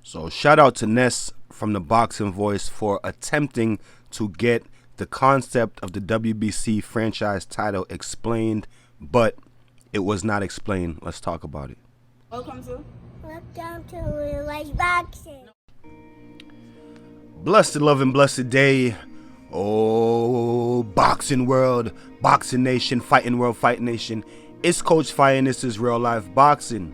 So shout out to Ness from the Boxing Voice for attempting to get the concept of the WBC franchise title explained, but it was not explained. Let's talk about it. Welcome to Real Life Boxing. Blessed, loving, blessed day. Oh, boxing world, boxing nation, fighting world, fight nation. It's Coach Fire and this is Real Life Boxing.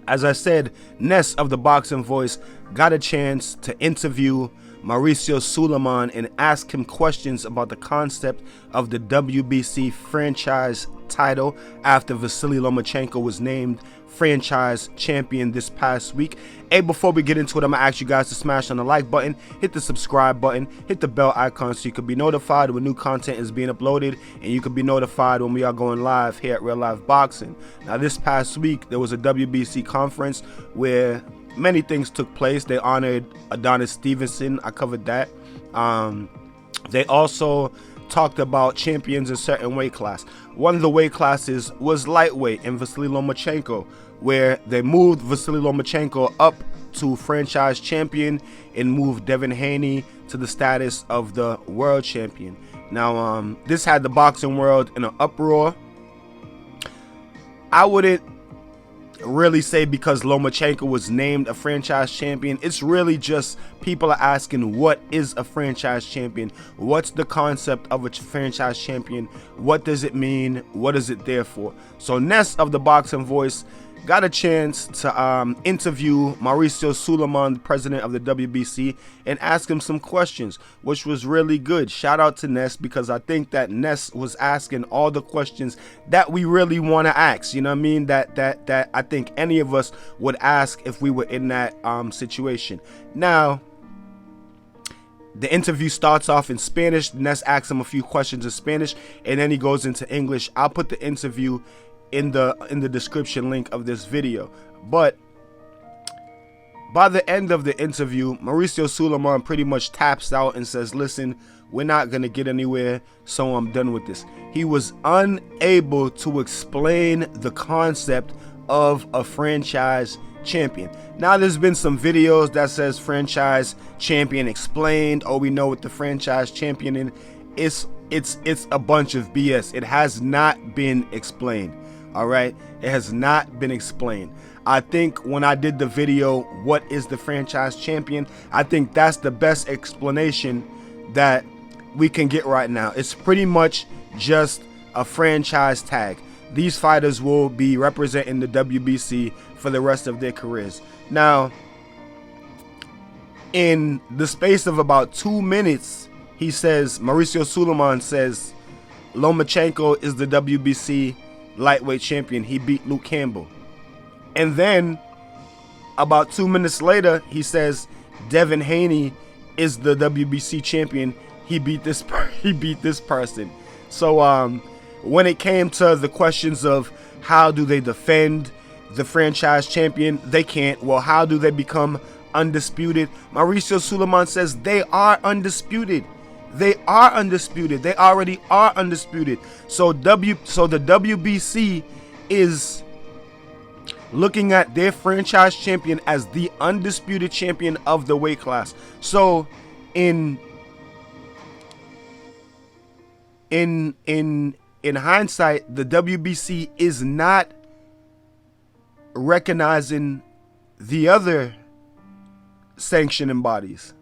As I said, Ness of the Boxing Voice got a chance to interview Mauricio Sulaiman and ask him questions about the concept of the WBC franchise title after Vasily Lomachenko was named franchise champion this past week. Hey, before we get into it, I'm gonna ask you guys to smash on the like button, hit the subscribe button, hit the bell icon so you can be notified when new content is being uploaded, and you can be notified when we are going live here at Real Life Boxing. Now, this past week there was a WBC conference where many things took place. They honored Adonis Stevenson. I covered that. They also talked about champions in certain weight class. One of the weight classes was lightweight in Vasily Lomachenko, where they moved Vasily Lomachenko up to franchise champion and moved Devin Haney to the status of the world champion. Now, this had the boxing world in an uproar. I wouldn't really say because Lomachenko was named a franchise champion. It's really just people are asking, what is a franchise champion? What's the concept of a franchise champion? What does it mean? What is it there for? So Ness of the Boxing Voice got a chance to interview Mauricio Sulaiman, the president of the WBC, and ask him some questions, which was really good. Shout out to Ness, because I think that Ness was asking all the questions that we really want to ask. You know what I mean? That I think any of us would ask if we were in that situation. Now, the interview starts off in Spanish. Ness asks him a few questions in Spanish, and then he goes into English. I'll put the interview in the description link of this video. But by the end of the interview, Mauricio Sulaiman pretty much taps out and says, listen, we're not gonna get anywhere, so I'm done with this. He was unable to explain the concept of a franchise champion. Now, there's been some videos that says franchise champion explained, or we know what the franchise champion is. It's a bunch of BS. It has not been explained. All right, it has not been explained. I think when I did the video, what is the franchise champion, I think that's the best explanation that we can get right now. It's pretty much just a franchise tag. These fighters will be representing the WBC for the rest of their careers. Now, in the space of about 2 minutes, he says, Mauricio Sulaiman says, Lomachenko is the WBC lightweight champion. He beat Luke Campbell. And then about 2 minutes later, he says Devin Haney is the WBC champion. He beat this person. So when it came to the questions of how do they defend the franchise champion, they can't. Well, how do they become undisputed? Mauricio Sulaiman says they are undisputed. They are undisputed. They already are undisputed. So the WBC is looking at their franchise champion as the undisputed champion of the weight class. So in hindsight, the WBC is not recognizing the other sanctioning bodies.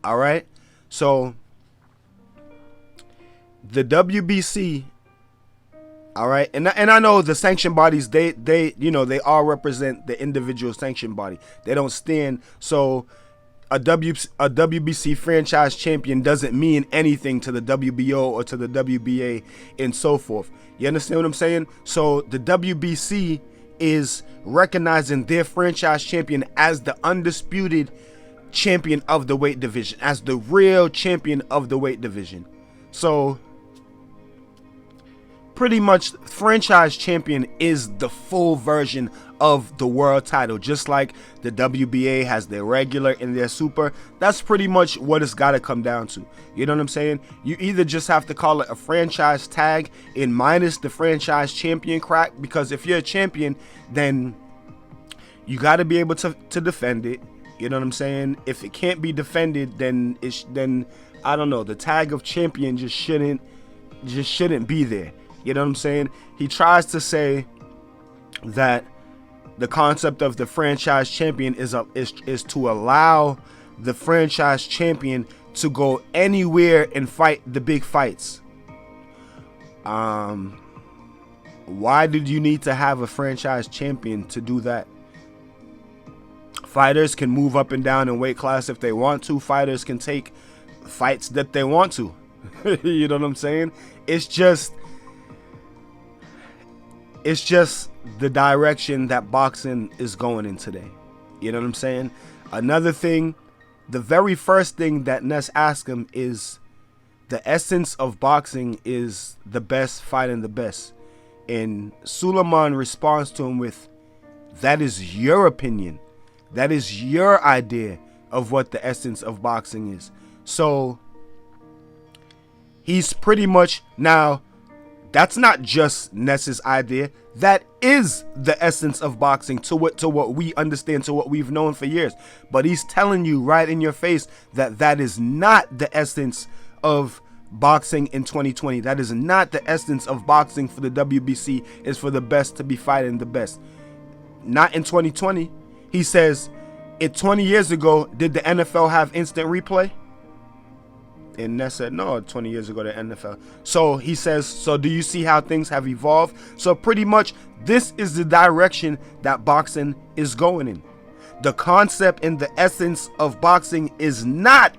All right? So the WBC, all right, and I know the sanction bodies, they you know, they all represent the individual sanction body. They don't stand. So a WBC franchise champion doesn't mean anything to the WBO or to the WBA and so forth. You understand what I'm saying? So the WBC is recognizing their franchise champion as the undisputed champion of the weight division, as the real champion of the weight division. So pretty much franchise champion is the full version of the world title, just like the WBA has their regular and their super. That's pretty much what it's got to come down to. You know what I'm saying? You either just have to call it a franchise tag and minus the franchise champion crack, because if you're a champion, then you got to be able to defend it. You know what I'm saying? If it can't be defended, then I don't know, the tag of champion just shouldn't be there. You know what I'm saying? He tries to say that the concept of the franchise champion is to allow the franchise champion to go anywhere and fight the big fights. Why did you need to have a franchise champion to do that? Fighters can move up and down in weight class if they want to. Fighters can take fights that they want to. You know what I'm saying? It's just the direction that boxing is going in today. You know what I'm saying? Another thing, the very first thing that Ness asked him is, the essence of boxing is the best fighting the best. And Suleiman responds to him with, that is your opinion. That is your idea of what the essence of boxing is. So he's pretty much, now that's not just Ness's idea. That is the essence of boxing to what we understand, to what we've known for years. But he's telling you right in your face that that is not the essence of boxing in 2020. That is not the essence of boxing for the WBC, is for the best to be fighting the best. Not in 2020. He says, 20 years ago, did the NFL have instant replay? And Ness said, no, 20 years ago, the NFL. So he says, so do you see how things have evolved? So pretty much, this is the direction that boxing is going in. The concept and the essence of boxing is not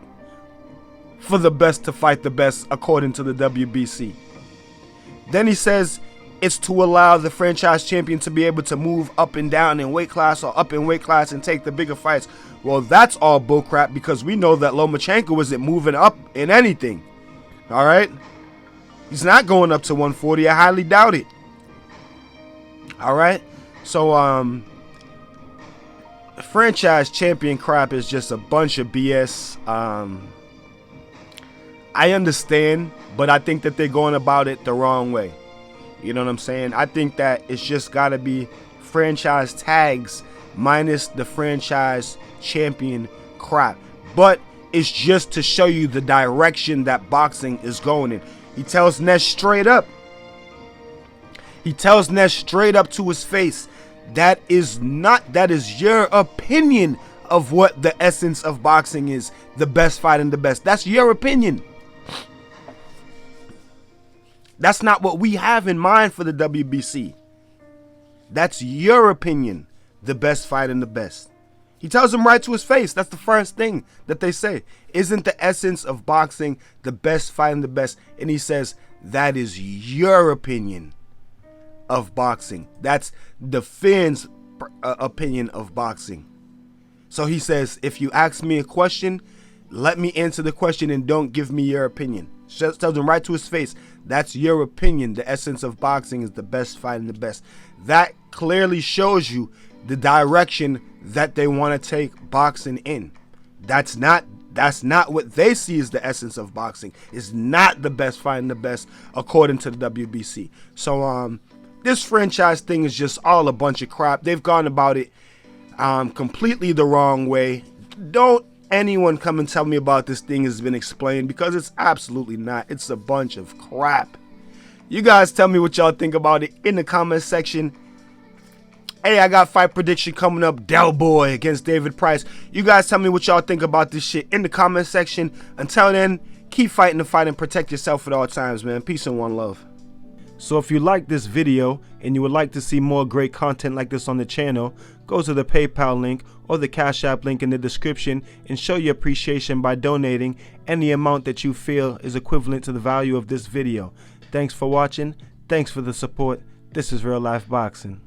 for the best to fight the best, according to the WBC. Then he says, it's to allow the franchise champion to be able to move up and down in weight class, or up in weight class and take the bigger fights. Well, that's all bullcrap, because we know that Lomachenko isn't moving up in anything. All right? He's not going up to 140. I highly doubt it. All right? So, franchise champion crap is just a bunch of BS. I understand, but I think that they're going about it the wrong way. You know what I'm saying? I think that it's just got to be franchise tags minus the franchise champion crap. But it's just to show you the direction that boxing is going in. He tells Ness straight up. He tells Ness straight up to his face, that is your opinion of what the essence of boxing is, the best fighting the best. That's your opinion. That's not what we have in mind for the WBC. That's your opinion, the best fighting the best. He tells him right to his face. That's the first thing that they say. Isn't the essence of boxing the best fighting the best? And he says, that is your opinion of boxing. That's the fans' opinion of boxing. So he says, if you ask me a question, let me answer the question and don't give me your opinion. Tells him right to his face, that's your opinion. The essence of boxing is the best fighting the best. That clearly shows you the direction that they want to take boxing in. That's not what they see as the essence of boxing. It's not the best fighting the best, according to the WBC. So this franchise thing is just all a bunch of crap. They've gone about it completely the wrong way. Don't anyone come and tell me about this thing has been explained, because it's absolutely not. It's a bunch of crap. You guys tell me what y'all think about it in the comment section. Hey, I got fight prediction coming up, Del Boy against David Price. You guys tell me what y'all think about this shit in the comment section. Until then, keep fighting the fight and protect yourself at all times, man. Peace and one love. So if you like this video and you would like to see more great content like this on the channel, go to the PayPal link or the Cash App link in the description and show your appreciation by donating any amount that you feel is equivalent to the value of this video. Thanks for watching. Thanks for the support. This is Real Life Boxing.